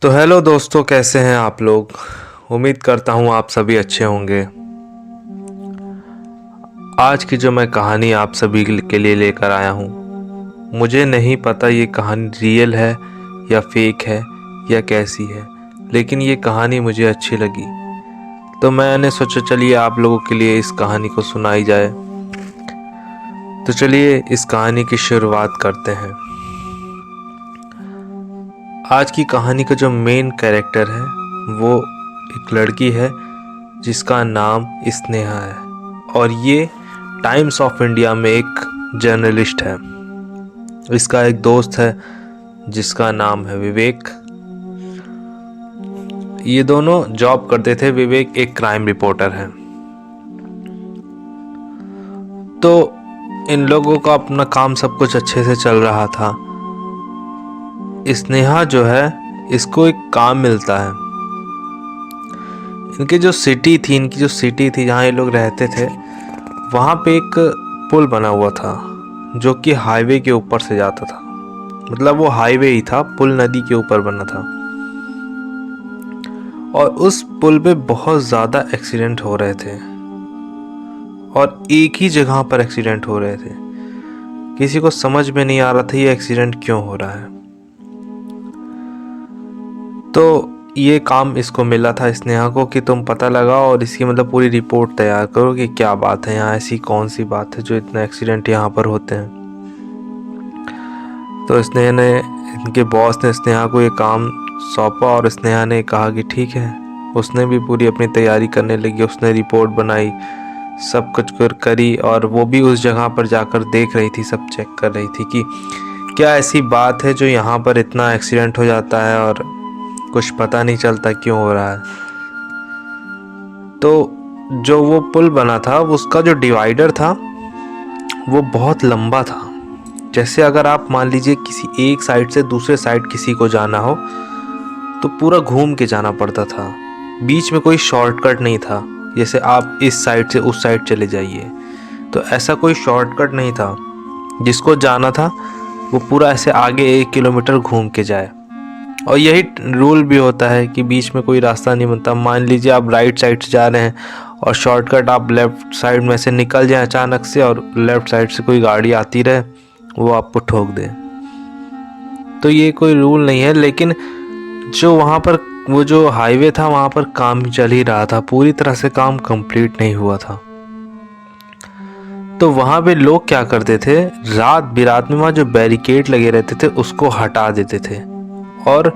तो हेलो दोस्तों, कैसे हैं आप लोग। उम्मीद करता हूँ आप सभी अच्छे होंगे। आज की जो मैं कहानी आप सभी के लिए लेकर आया हूँ, मुझे नहीं पता ये कहानी रियल है या फेक है या कैसी है, लेकिन ये कहानी मुझे अच्छी लगी तो मैंने सोचा चलिए आप लोगों के लिए इस कहानी को सुनाई जाए। तो चलिए इस कहानी की शुरुआत करते हैं। आज की कहानी का जो मेन कैरेक्टर है वो एक लड़की है जिसका नाम स्नेहा है, और ये टाइम्स ऑफ इंडिया में एक जर्नलिस्ट है। इसका एक दोस्त है जिसका नाम है विवेक। ये दोनों जॉब करते थे। विवेक एक क्राइम रिपोर्टर है। तो इन लोगों का अपना काम सब कुछ अच्छे से चल रहा था। स्नेहा जो है, इसको एक काम मिलता है। इनकी जो सिटी थी जहाँ ये लोग रहते थे, वहाँ पे एक पुल बना हुआ था जो कि हाईवे के ऊपर से जाता था। मतलब वो हाईवे ही था, पुल नदी के ऊपर बना था। और उस पुल पे बहुत ज़्यादा एक्सीडेंट हो रहे थे, और एक ही जगह पर एक्सीडेंट हो रहे थे। किसी को समझ में नहीं आ रहा था ये एक्सीडेंट क्यों हो रहा है। तो ये काम इसको मिला था स्नेहा को कि तुम पता लगाओ और इसकी मतलब पूरी रिपोर्ट तैयार करो कि क्या बात है यहाँ, ऐसी कौन सी बात है जो इतना एक्सीडेंट यहाँ पर होते हैं। तो स्नेहा ने, इनके बॉस ने स्नेहा को ये काम सौंपा और स्नेहा ने कहा कि ठीक है। उसने भी पूरी अपनी तैयारी करने लगी। उसने रिपोर्ट बनाई, सब कुछ करी, और वो भी उस जगह पर जाकर देख रही थी, सब चेक कर रही थी कि क्या ऐसी बात है जो यहाँ पर इतना एक्सीडेंट हो जाता है और कुछ पता नहीं चलता क्यों हो रहा है। तो जो वो पुल बना था, उसका जो डिवाइडर था वो बहुत लंबा था। जैसे अगर आप मान लीजिए किसी एक साइड से दूसरे साइड किसी को जाना हो तो पूरा घूम के जाना पड़ता था। बीच में कोई शॉर्टकट नहीं था, जैसे आप इस साइड से उस साइड चले जाइए। तो ऐसा कोई शॉर्टकट नहीं था। जिसको जाना था वो पूरा ऐसे आगे 1 किलोमीटर घूम के जाए। और यही रूल भी होता है कि बीच में कोई रास्ता नहीं बनता। मान लीजिए आप राइट साइड से जा रहे हैं और शॉर्टकट आप लेफ़्ट साइड में से निकल जाए अचानक से, और लेफ़्ट साइड से कोई गाड़ी आती रहे, वो आपको ठोक दे। तो ये कोई रूल नहीं है। लेकिन जो वहाँ पर वो जो हाईवे था, वहाँ पर काम चल ही रहा था, पूरी तरह से काम कंप्लीट नहीं हुआ था। तो वहाँ पे लोग क्या करते थे, रात बिरात में वहाँ जो बैरिकेड लगे रहते थे उसको हटा देते थे, और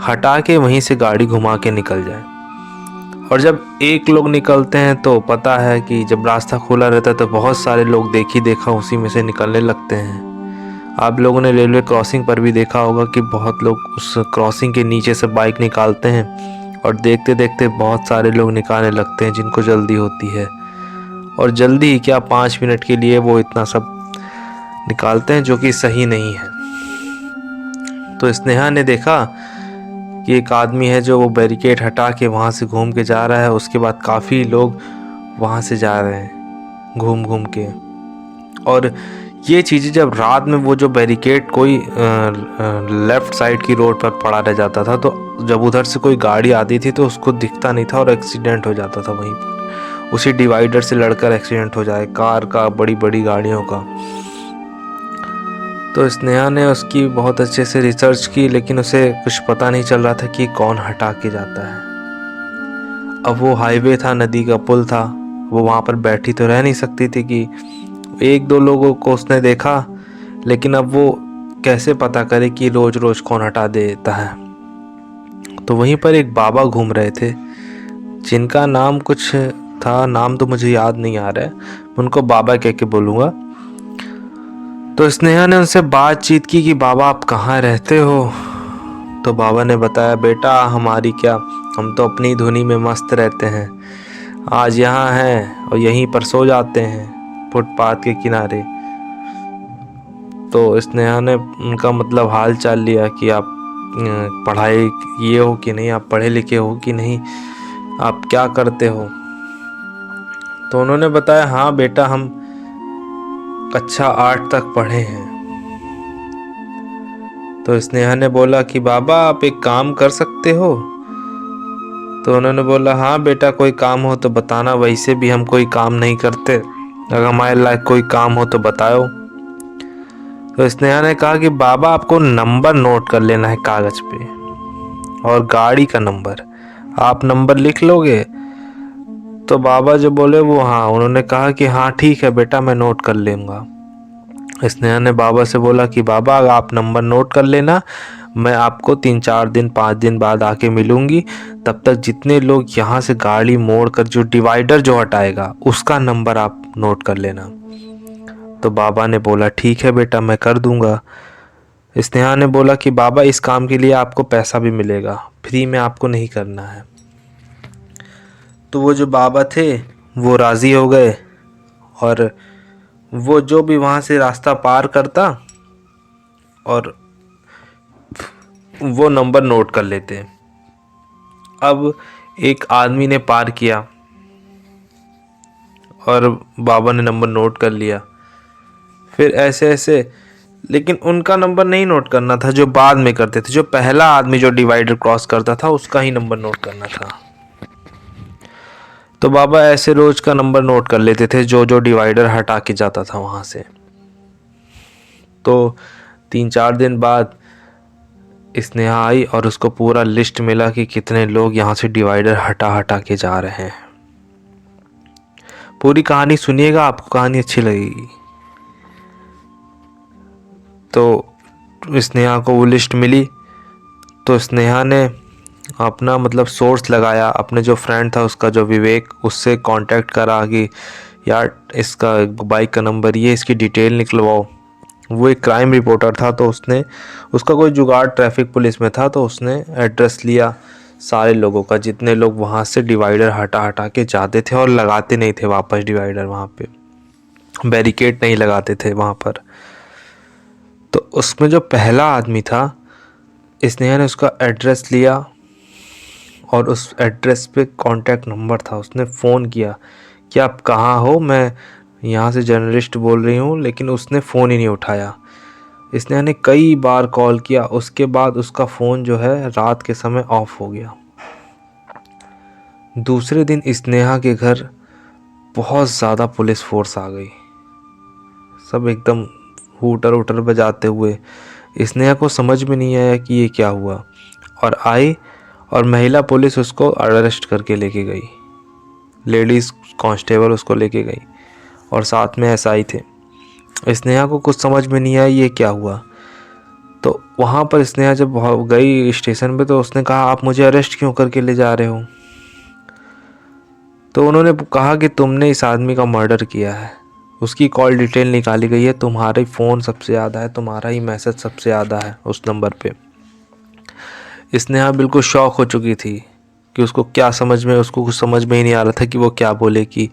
हटा के वहीं से गाड़ी घुमा के निकल जाए। और जब एक लोग निकलते हैं तो पता है कि जब रास्ता खुला रहता है तो बहुत सारे लोग देखा उसी में से निकलने लगते हैं। आप लोगों ने रेलवे क्रॉसिंग पर भी देखा होगा कि बहुत लोग उस क्रॉसिंग के नीचे से बाइक निकालते हैं, और देखते देखते बहुत सारे लोग निकालने लगते हैं जिनको जल्दी होती है। और जल्दी ही क्या, 5 मिनट के लिए वो इतना सब निकालते हैं, जो कि सही नहीं है। तो स्नेहा ने देखा कि एक आदमी है जो वो बैरिकेड हटा के वहाँ से घूम के जा रहा है। उसके बाद काफ़ी लोग वहाँ से जा रहे हैं घूम घूम के। और ये चीज़ें जब रात में वो जो बैरिकेड कोई लेफ़्ट साइड की रोड पर पड़ा रह जाता था, तो जब उधर से कोई गाड़ी आती थी तो उसको दिखता नहीं था और एक्सीडेंट हो जाता था वहीं पर। उसी डिवाइडर से लड़कर एक्सीडेंट हो जाए, कार का, बड़ी बड़ी गाड़ियों का। तो स्नेहा ने उसकी बहुत अच्छे से रिसर्च की, लेकिन उसे कुछ पता नहीं चल रहा था कि कौन हटा के जाता है। अब वो हाईवे था, नदी का पुल था, वो वहाँ पर बैठी तो रह नहीं सकती थी कि एक दो लोगों को उसने देखा, लेकिन अब वो कैसे पता करे कि रोज रोज कौन हटा देता है। तो वहीं पर एक बाबा घूम रहे थे जिनका नाम कुछ था, नाम तो मुझे याद नहीं आ रहा है, मैं उनको बाबा कह के बोलूँगा। तो स्नेहा ने उनसे बातचीत की कि बाबा आप कहाँ रहते हो। तो बाबा ने बताया, बेटा हमारी क्या, हम तो अपनी धुनी में मस्त रहते हैं। आज यहाँ हैं और यहीं पर सो जाते हैं फुटपाथ के किनारे। तो स्नेहा ने उनका मतलब हाल चाल लिया कि आप पढ़ाई ये हो कि नहीं, आप पढ़े लिखे हो कि नहीं, आप क्या करते हो। तो उन्होंने बताया, हाँ बेटा हम कक्षा 8 तक पढ़े हैं। तो स्नेहा ने बोला कि बाबा आप एक काम कर सकते हो। तो उन्होंने बोला हाँ बेटा, कोई काम हो तो बताना, वैसे भी हम कोई काम नहीं करते, अगर हमारे लायक कोई काम हो तो बताओ। तो स्नेहा ने कहा कि बाबा आपको नंबर नोट कर लेना है कागज़ पे, और गाड़ी का नंबर, आप नंबर लिख लोगे? तो बाबा जो बोले वो हाँ, उन्होंने कहा कि हाँ ठीक है बेटा, मैं नोट कर लूँगा। स्नेहा ने बाबा से बोला कि बाबा आप नंबर नोट कर लेना, मैं आपको 3-4 दिन 5 दिन बाद आके मिलूंगी, तब तक जितने लोग यहाँ से गाड़ी मोड़ कर जो डिवाइडर जो हटाएगा उसका नंबर आप नोट कर लेना। तो बाबा ने बोला ठीक है बेटा, मैं कर दूंगा। स्नेहा ने बोला कि बाबा इस काम के लिए आपको पैसा भी मिलेगा, फ्री में आपको नहीं करना है। तो वो जो बाबा थे वो राज़ी हो गए, और वो जो भी वहाँ से रास्ता पार करता और वो नंबर नोट कर लेते। अब एक आदमी ने पार किया और बाबा ने नंबर नोट कर लिया। फिर ऐसे ऐसे, लेकिन उनका नंबर नहीं नोट करना था, जो बाद में करते थे, जो पहला आदमी जो डिवाइडर क्रॉस करता था उसका ही नंबर नोट करना था। तो बाबा ऐसे रोज का नंबर नोट कर लेते थे जो जो डिवाइडर हटा के जाता था वहाँ से। तो 3-4 दिन बाद स्नेहा आई और उसको पूरा लिस्ट मिला कि कितने लोग यहाँ से डिवाइडर हटा हटा के जा रहे हैं। पूरी कहानी सुनिएगा, आपको कहानी अच्छी लगेगी। तो स्नेहा को वो लिस्ट मिली, तो स्नेहा ने अपना मतलब सोर्स लगाया, अपने जो फ्रेंड था उसका जो विवेक, उससे कांटेक्ट करा कि यार इसका बाइक का नंबर ये, इसकी डिटेल निकलवाओ। वो एक क्राइम रिपोर्टर था, तो उसने, उसका कोई जुगाड़ ट्रैफिक पुलिस में था, तो उसने एड्रेस लिया सारे लोगों का, जितने लोग वहाँ से डिवाइडर हटा हटा के जाते थे और लगाते नहीं थे वापस डिवाइडर, वहाँ पे बैरिकेड नहीं लगाते थे वहाँ पर। तो उसमें जो पहला आदमी था, स्नेहा ने उसका एड्रेस लिया और उस एड्रेस पे कांटेक्ट नंबर था। उसने फ़ोन किया कि आप कहाँ हो, मैं यहाँ से जर्नलिस्ट बोल रही हूँ, लेकिन उसने फ़ोन ही नहीं उठाया। स्नेहा ने कई बार कॉल किया, उसके बाद उसका फ़ोन जो है रात के समय ऑफ हो गया। दूसरे दिन स्नेहा के घर बहुत ज़्यादा पुलिस फोर्स आ गई, सब एकदम हूटर हूटर बजाते हुए। स्नेहा को समझ में नहीं आया कि ये क्या हुआ, और आई और महिला पुलिस उसको अरेस्ट करके लेके गई, लेडीज़ कांस्टेबल उसको लेके गई, और साथ में एसआई थे। स्नेहा को कुछ समझ में नहीं आया ये क्या हुआ। तो वहाँ पर स्नेहा जब गई स्टेशन पे, तो उसने कहा आप मुझे अरेस्ट क्यों करके ले जा रहे हो? तो उन्होंने कहा कि तुमने इस आदमी का मर्डर किया है, उसकी कॉल डिटेल निकाली गई है, तुम्हारी फ़ोन सबसे ज़्यादा है, तुम्हारा ही मैसेज सबसे ज़्यादा है उस नंबर पे। स्नेहा बिल्कुल शॉक हो चुकी थी कि उसको क्या समझ में, उसको कुछ समझ में ही नहीं आ रहा था कि वो क्या बोलेगी।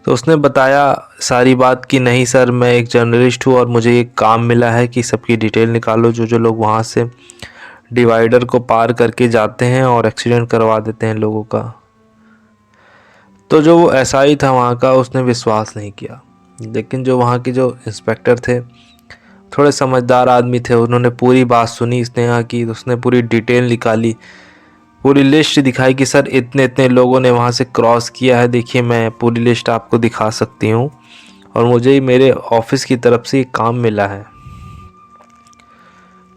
तो उसने बताया सारी बात कि नहीं सर, मैं एक जर्नलिस्ट हूँ और मुझे एक काम मिला है कि सबकी डिटेल निकालो, जो जो लोग वहाँ से डिवाइडर को पार करके जाते हैं और एक्सीडेंट करवा देते हैं लोगों का। तो जो वो एसआई था वहाँ का, उसने विश्वास नहीं किया, लेकिन जो वहाँ के जो इंस्पेक्टर थे, थोड़े समझदार आदमी थे, उन्होंने पूरी बात सुनी स्नेहा की। उसने पूरी डिटेल निकाली, पूरी लिस्ट दिखाई कि सर इतने इतने लोगों ने वहाँ से क्रॉस किया है, देखिए मैं पूरी लिस्ट आपको दिखा सकती हूँ, और मुझे ही मेरे ऑफिस की तरफ से एक काम मिला है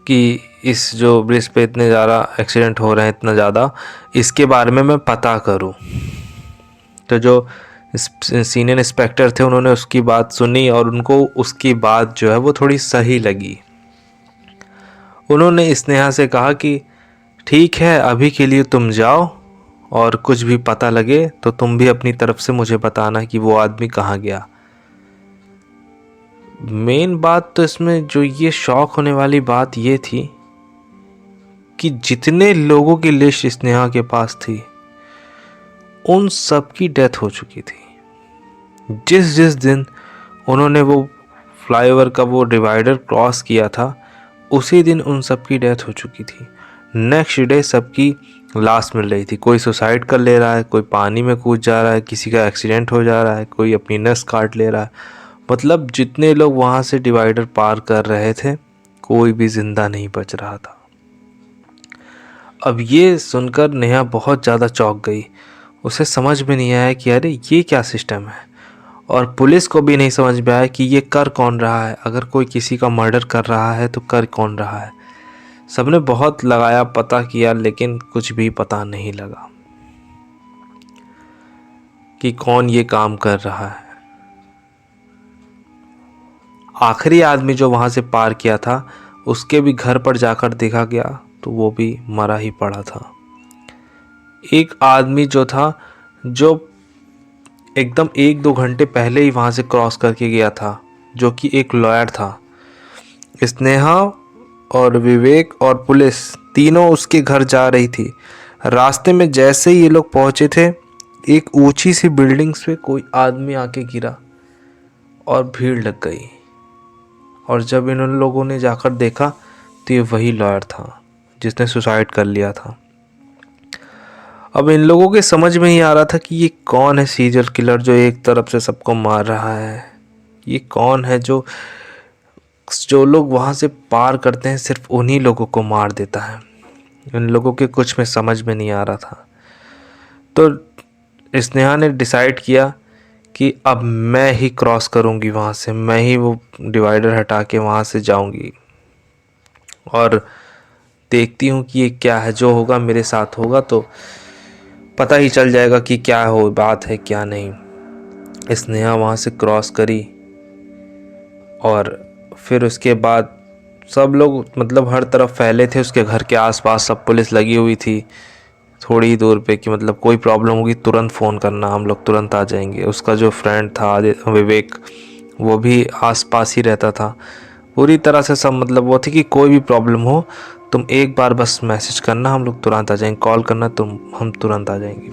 कि इस जो ब्रिज पे इतने ज़्यादा एक्सीडेंट हो रहे हैं, इतना ज़्यादा, इसके बारे में मैं पता करूँ। तो जो सीनियर इंस्पेक्टर थे उन्होंने उसकी बात सुनी, और उनको उसकी बात जो है वो थोड़ी सही लगी। उन्होंने स्नेहा से कहा कि ठीक है, अभी के लिए तुम जाओ, और कुछ भी पता लगे तो तुम भी अपनी तरफ से मुझे बताना कि वो आदमी कहाँ गया। मेन बात तो इसमें जो ये शॉक होने वाली बात ये थी कि जितने लोगों की लिस्ट स्नेहा के पास थी उन सब की डेथ हो चुकी थी। जिस जिस दिन उन्होंने वो फ्लाईओवर का वो डिवाइडर क्रॉस किया था, उसी दिन उन सब की डेथ हो चुकी थी। नेक्स्ट डे सबकी लाश मिल रही थी, कोई सुसाइड कर ले रहा है, कोई पानी में कूद जा रहा है, किसी का एक्सीडेंट हो जा रहा है, कोई अपनी नस काट ले रहा है। मतलब जितने लोग वहाँ से डिवाइडर पार कर रहे थे कोई भी जिंदा नहीं बच रहा था। अब ये सुनकर नेहा बहुत ज़्यादा चौंक गई। उसे समझ में नहीं आया कि अरे ये क्या सिस्टम है, और पुलिस को भी नहीं समझ में आया कि ये कर कौन रहा है। अगर कोई किसी का मर्डर कर रहा है तो कर कौन रहा है। सबने बहुत लगाया, पता किया, लेकिन कुछ भी पता नहीं लगा कि कौन ये काम कर रहा है। आखिरी आदमी जो वहां से पार किया था उसके भी घर पर जाकर देखा गया तो वो भी मरा ही पड़ा था। एक आदमी जो था, जो एकदम 1-2 घंटे पहले ही वहां से क्रॉस करके गया था, जो कि एक लॉयर था। स्नेहा और विवेक और पुलिस तीनों उसके घर जा रही थी। रास्ते में जैसे ही ये लोग पहुंचे थे, एक ऊंची सी बिल्डिंग से कोई आदमी आके गिरा और भीड़ लग गई। और जब इन लोगों ने जाकर देखा तो ये वही लॉयर था जिसने सुसाइड कर लिया था। अब इन लोगों के समझ में नहीं आ रहा था कि ये कौन है सीरियल किलर जो एक तरफ से सबको मार रहा है। ये कौन है जो लोग वहाँ से पार करते हैं सिर्फ उन्हीं लोगों को मार देता है। इन लोगों के कुछ में समझ में नहीं आ रहा था। तो स्नेहा ने डिसाइड किया कि अब मैं ही क्रॉस करूँगी वहाँ से, मैं ही वो डिवाइडर हटा के वहाँ से जाऊँगी और देखती हूँ कि ये क्या है। जो होगा मेरे साथ होगा तो पता ही चल जाएगा कि क्या हो बात है क्या नहीं। स्नेहा वहाँ से क्रॉस करी और फिर उसके बाद सब लोग मतलब हर तरफ फैले थे। उसके घर के आसपास सब पुलिस लगी हुई थी थोड़ी ही दूर पे कि मतलब कोई प्रॉब्लम होगी तुरंत फ़ोन करना, हम लोग तुरंत आ जाएंगे। उसका जो फ्रेंड था विवेक, वो भी आसपास ही रहता था। पूरी तरह से सब मतलब वो थी कि कोई भी प्रॉब्लम हो तुम एक बार बस मैसेज करना, हम लोग तुरंत आ जाएंगे, कॉल करना हम तुरंत आ जाएंगे।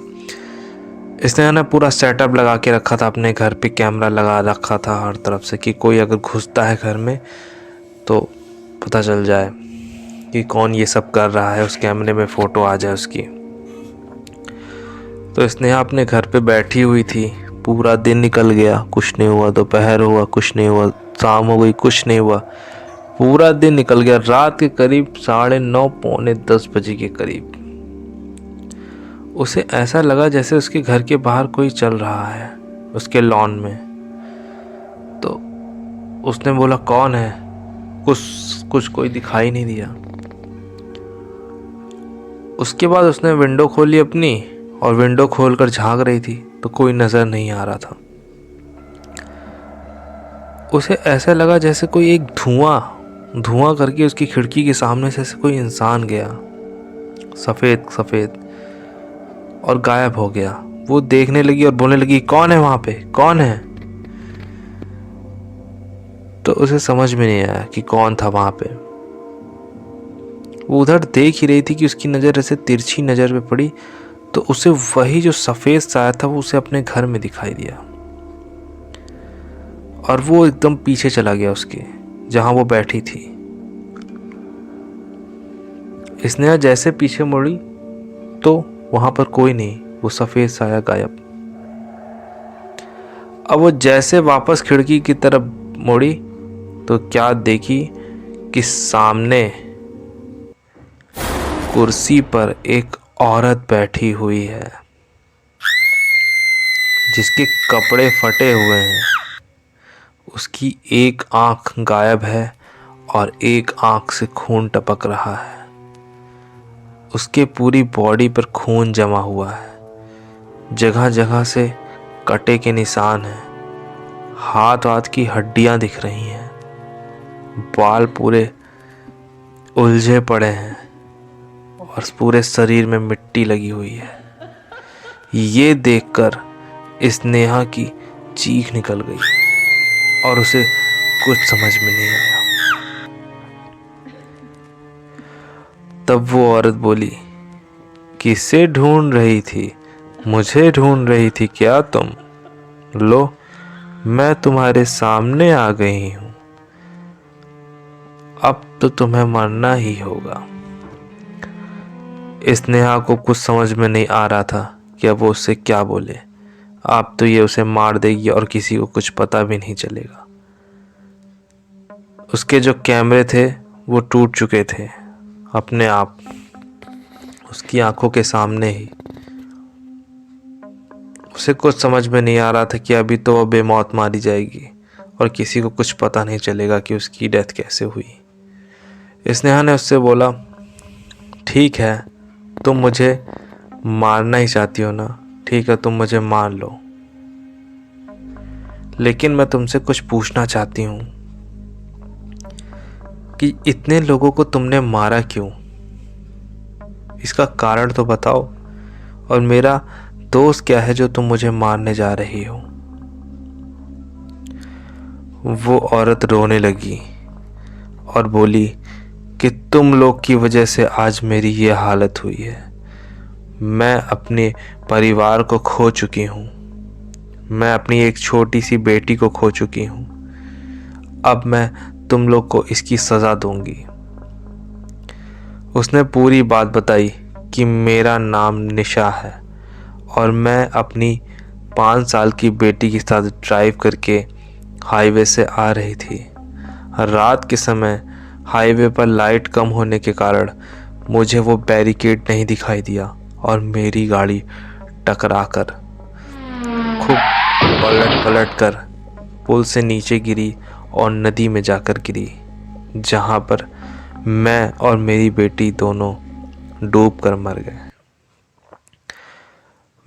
इसने ना पूरा सेटअप लगा के रखा था अपने घर पे, कैमरा लगा रखा था हर तरफ से कि कोई अगर घुसता है घर में तो पता चल जाए कि कौन ये सब कर रहा है, उस कैमरे में फ़ोटो आ जाए उसकी। तो स्नेहा अपने घर पे बैठी हुई थी। पूरा दिन निकल गया, कुछ नहीं हुआ। दोपहर हुआ, कुछ नहीं हुआ। शाम हो गई, कुछ नहीं हुआ। पूरा दिन निकल गया। रात के करीब 9:30 पौने 10 बजे के करीब उसे ऐसा लगा जैसे उसके घर के बाहर कोई चल रहा है उसके लॉन में। तो उसने बोला कौन है, कुछ कोई दिखाई नहीं दिया। उसके बाद उसने विंडो खोली अपनी और विंडो खोलकर झांक रही थी तो कोई नजर नहीं आ रहा था। उसे ऐसा लगा जैसे कोई एक धुआं करके उसकी खिड़की के सामने से कोई इंसान गया, सफेद सफेद, और गायब हो गया। वो देखने लगी और बोलने लगी कौन है वहां पे, कौन है। तो उसे समझ में नहीं आया कि कौन था वहां पे। वो उधर देख ही रही थी कि उसकी नज़र ऐसे तिरछी नज़र पे पड़ी तो उसे वही जो सफ़ेद साया था वो उसे अपने घर में दिखाई दिया और वो एकदम पीछे चला गया उसके, जहां वो बैठी थी। स्नेहा जैसे पीछे मुड़ी तो वहां पर कोई नहीं, वो सफ़ेद साया गायब। अब वो जैसे वापस खिड़की की तरफ मुड़ी तो क्या देखी कि सामने कुर्सी पर एक औरत बैठी हुई है जिसके कपड़े फटे हुए हैं। उसकी एक आंख गायब है और एक आंख से खून टपक रहा है। उसके पूरी बॉडी पर खून जमा हुआ है, जगह जगह से कटे के निशान हैं। हाथ की हड्डियां दिख रही हैं। बाल पूरे उलझे पड़े हैं और पूरे शरीर में मिट्टी लगी हुई है। ये देखकर स्नेहा की चीख निकल गई और उसे कुछ समझ में नहीं आया। तब वो औरत बोली, किसे ढूंढ रही थी? मुझे ढूंढ रही थी क्या तुम? लो, मैं तुम्हारे सामने आ गई हूं। अब तो तुम्हें मरना ही होगा। स्नेहा को कुछ समझ में नहीं आ रहा था कि अब वो उससे क्या बोले। अब तो ये उसे मार देगी और किसी को कुछ पता भी नहीं चलेगा। उसके जो कैमरे थे वो टूट चुके थे अपने आप, उसकी आंखों के सामने ही। उसे कुछ समझ में नहीं आ रहा था कि अभी तो वो बेमौत मारी जाएगी और किसी को कुछ पता नहीं चलेगा कि उसकी डेथ कैसे हुई। स्नेहा ने उससे बोला, ठीक है, तुम मुझे मारना ही चाहती हो ना, ठीक है, तुम मुझे मार लो, लेकिन मैं तुमसे कुछ पूछना चाहती हूँ कि इतने लोगों को तुमने मारा क्यों? इसका कारण तो बताओ। और मेरा दोस्त क्या है जो तुम मुझे मारने जा रही हो? वो औरत रोने लगी और बोली कि तुम लोग की वजह से आज मेरी ये हालत हुई है। मैं अपने परिवार को खो चुकी हूँ, मैं अपनी एक छोटी सी बेटी को खो चुकी हूँ। अब मैं तुम लोग को इसकी सज़ा दूंगी। उसने पूरी बात बताई कि मेरा नाम निशा है और मैं अपनी 5 साल की बेटी के साथ ड्राइव करके हाईवे से आ रही थी। रात के समय हाईवे पर लाइट कम होने के कारण मुझे वो बैरिकेड नहीं दिखाई दिया और मेरी गाड़ी टकराकर खूब पलट पलट कर पुल से नीचे गिरी और नदी में जाकर गिरी, जहाँ पर मैं और मेरी बेटी दोनों डूब कर मर गए।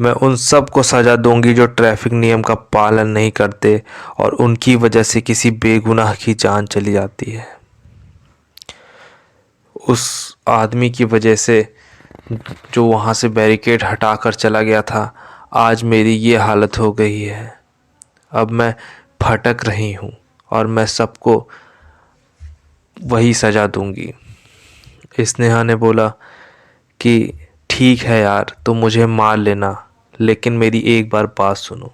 मैं उन सब को सज़ा दूंगी जो ट्रैफिक नियम का पालन नहीं करते और उनकी वजह से किसी बेगुनाह की जान चली जाती है। उस आदमी की वजह से जो वहाँ से बैरिकेड हटा कर चला गया था, आज मेरी ये हालत हो गई है। अब मैं भटक रही हूँ और मैं सबको वही सज़ा दूंगी। स्नेहा ने बोला कि ठीक है यार, तुम मुझे मार लेना, लेकिन मेरी एक बार बात सुनो।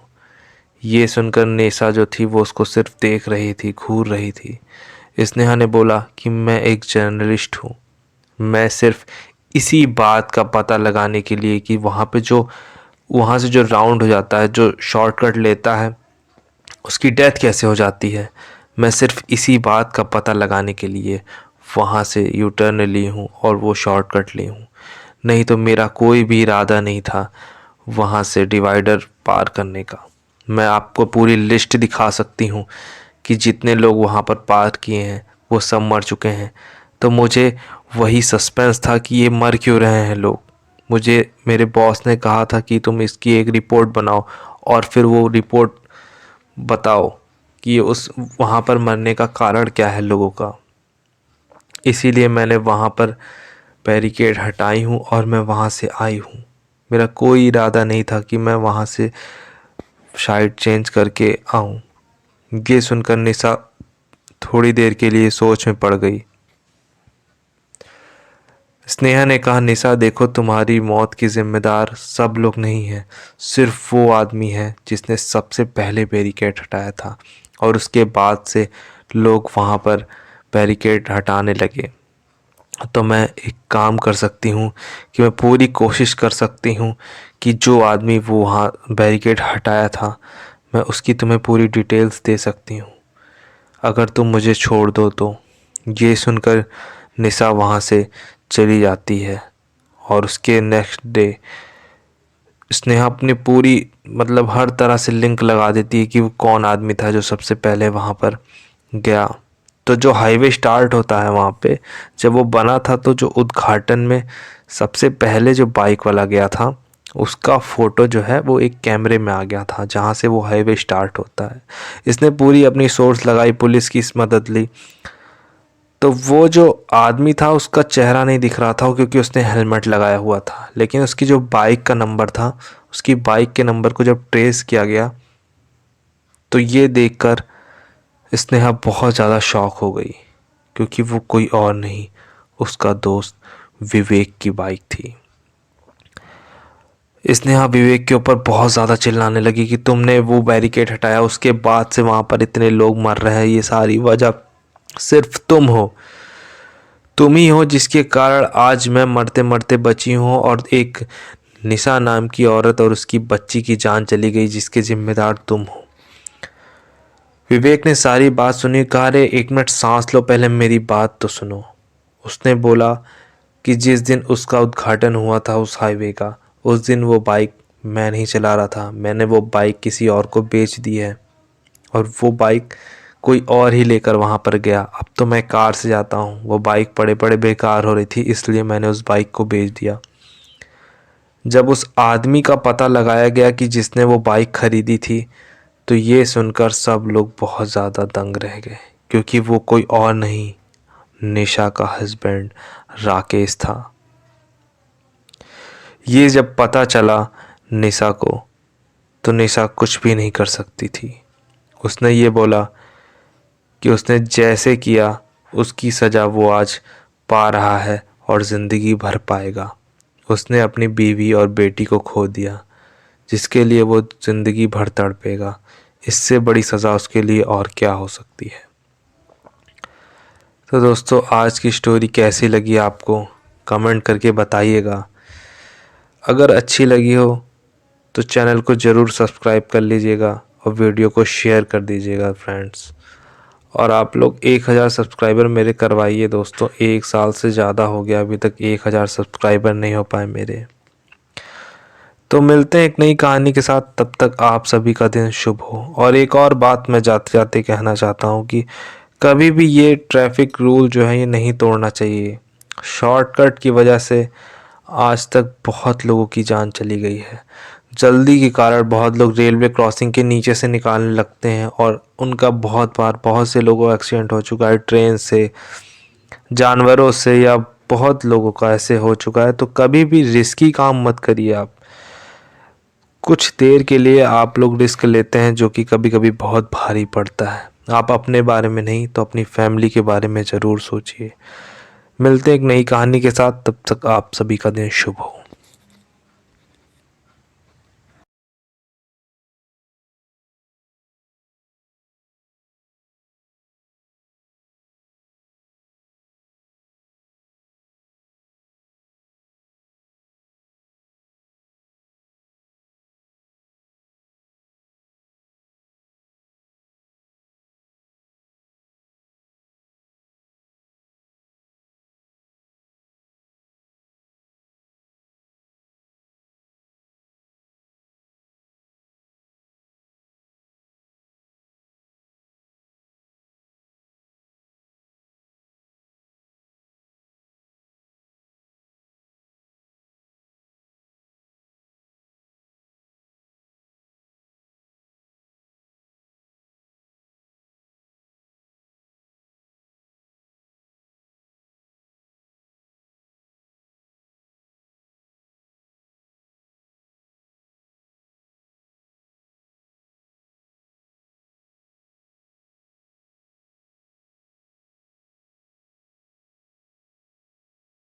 ये सुनकर नेसा जो थी वो उसको सिर्फ देख रही थी, घूर रही थी। स्नेहा ने बोला कि मैं एक जर्नलिस्ट हूँ, मैं सिर्फ इसी बात का पता लगाने के लिए कि वहाँ से जो राउंड हो जाता है, जो शॉर्टकट लेता है, उसकी डेथ कैसे हो जाती है, मैं सिर्फ इसी बात का पता लगाने के लिए वहाँ से यू टर्न ली हूँ और वो शॉर्टकट ली हूँ। नहीं तो मेरा कोई भी इरादा नहीं था वहाँ से डिवाइडर पार करने का। मैं आपको पूरी लिस्ट दिखा सकती हूँ कि जितने लोग वहाँ पर पार किए हैं वो सब मर चुके हैं। तो मुझे वही सस्पेंस था कि ये मर क्यों रहे हैं लोग। मुझे मेरे बॉस ने कहा था कि तुम इसकी एक रिपोर्ट बनाओ और फिर वो रिपोर्ट बताओ कि उस वहाँ पर मरने का कारण क्या है लोगों का। इसीलिए मैंने वहाँ पर बैरिकेड हटाई हूँ और मैं वहाँ से आई हूँ। मेरा कोई इरादा नहीं था कि मैं वहाँ से साइड चेंज करके आऊँ। ये सुनकर निशा थोड़ी देर के लिए सोच में पड़ गई। स्नेहा ने कहा, निशा देखो, तुम्हारी मौत की जिम्मेदार सब लोग नहीं हैं, सिर्फ वो आदमी है जिसने सबसे पहले बैरिकेड हटाया था और उसके बाद से लोग वहाँ पर बैरिकेड हटाने लगे। तो मैं एक काम कर सकती हूँ कि मैं पूरी कोशिश कर सकती हूँ कि जो आदमी वो वहाँ बैरिकेड हटाया था, मैं उसकी तुम्हें पूरी डिटेल्स दे सकती हूँ अगर तुम मुझे छोड़ दो तो। ये सुनकर निशा वहाँ से चली जाती है और उसके नेक्स्ट डे स्नेहा अपनी पूरी हर तरह से लिंक लगा देती है कि वो कौन आदमी था जो सबसे पहले वहाँ पर गया। तो जो हाईवे स्टार्ट होता है वहाँ पे, जब वो बना था तो जो उद्घाटन में सबसे पहले जो बाइक वाला गया था उसका फ़ोटो जो है वो एक कैमरे में आ गया था जहाँ से वो हाईवे स्टार्ट होता है। इसने पूरी अपनी सोर्स लगाई, पुलिस की मदद ली। तो वो जो आदमी था उसका चेहरा नहीं दिख रहा था क्योंकि उसने हेलमेट लगाया हुआ था, लेकिन उसकी जो बाइक का नंबर था, उसकी बाइक के नंबर को जब ट्रेस किया गया तो ये देखकर स्नेहा बहुत ज़्यादा शॉक हो गई क्योंकि वो कोई और नहीं, उसका दोस्त विवेक की बाइक थी। स्नेहा विवेक के ऊपर बहुत ज़्यादा चिल्लाने लगी कि तुमने वो बैरिकेड हटाया, उसके बाद से वहाँ पर इतने लोग मर रहे हैं, ये सारी वजह सिर्फ तुम हो, तुम ही हो जिसके कारण आज मैं मरते मरते बची हूँ और एक निशा नाम की औरत और उसकी बच्ची की जान चली गई जिसके जिम्मेदार तुम हो। विवेक ने सारी बात सुनी, कहा, रे एक मिनट सांस लो, पहले मेरी बात तो सुनो। उसने बोला कि जिस दिन उसका उद्घाटन हुआ था उस हाईवे का, उस दिन वो बाइक मैं नहीं चला रहा था, मैंने वो बाइक किसी और को बेच दी है और वो बाइक कोई और ही लेकर वहाँ पर गया। अब तो मैं कार से जाता हूँ, वो बाइक पड़े पड़े बेकार हो रही थी इसलिए मैंने उस बाइक को बेच दिया। जब उस आदमी का पता लगाया गया कि जिसने वो बाइक खरीदी थी, तो ये सुनकर सब लोग बहुत ज़्यादा दंग रह गए, क्योंकि वो कोई और नहीं, निशा का हस्बैंड राकेश था। ये जब पता चला निशा को, तो निशा कुछ भी नहीं कर सकती थी। उसने ये बोला कि उसने जैसे किया उसकी सज़ा वो आज पा रहा है और ज़िंदगी भर पाएगा। उसने अपनी बीवी और बेटी को खो दिया, जिसके लिए वो ज़िंदगी भर तड़पेगा। इससे बड़ी सज़ा उसके लिए और क्या हो सकती है। तो दोस्तों, आज की स्टोरी कैसी लगी आपको, कमेंट करके बताइएगा। अगर अच्छी लगी हो तो चैनल को ज़रूर सब्सक्राइब कर लीजिएगा और वीडियो को शेयर कर दीजिएगा फ्रेंड्स। और आप लोग 1000 सब्सक्राइबर मेरे करवाइए दोस्तों। 1 साल से ज़्यादा हो गया, अभी तक 1000 सब्सक्राइबर नहीं हो पाए मेरे। तो मिलते हैं एक नई कहानी के साथ, तब तक आप सभी का दिन शुभ हो। और एक और बात मैं जाते जाते कहना चाहता हूँ कि कभी भी ये ट्रैफिक रूल जो है ये नहीं तोड़ना चाहिए। शॉर्टकट की वजह से आज तक बहुत लोगों की जान चली गई है। जल्दी के कारण बहुत लोग रेलवे क्रॉसिंग के नीचे से निकालने लगते हैं और उनका बहुत बार बहुत से लोगों का एक्सीडेंट हो चुका है, ट्रेन से, जानवरों से, या बहुत लोगों का ऐसे हो चुका है। तो कभी भी रिस्की काम मत करिए आप। कुछ देर के लिए आप लोग रिस्क लेते हैं जो कि कभी कभी बहुत भारी पड़ता है। आप अपने बारे में नहीं तो अपनी फैमिली के बारे में ज़रूर सोचिए। मिलते हैं एक नई कहानी के साथ, तब तक आप सभी का दिन शुभ हो।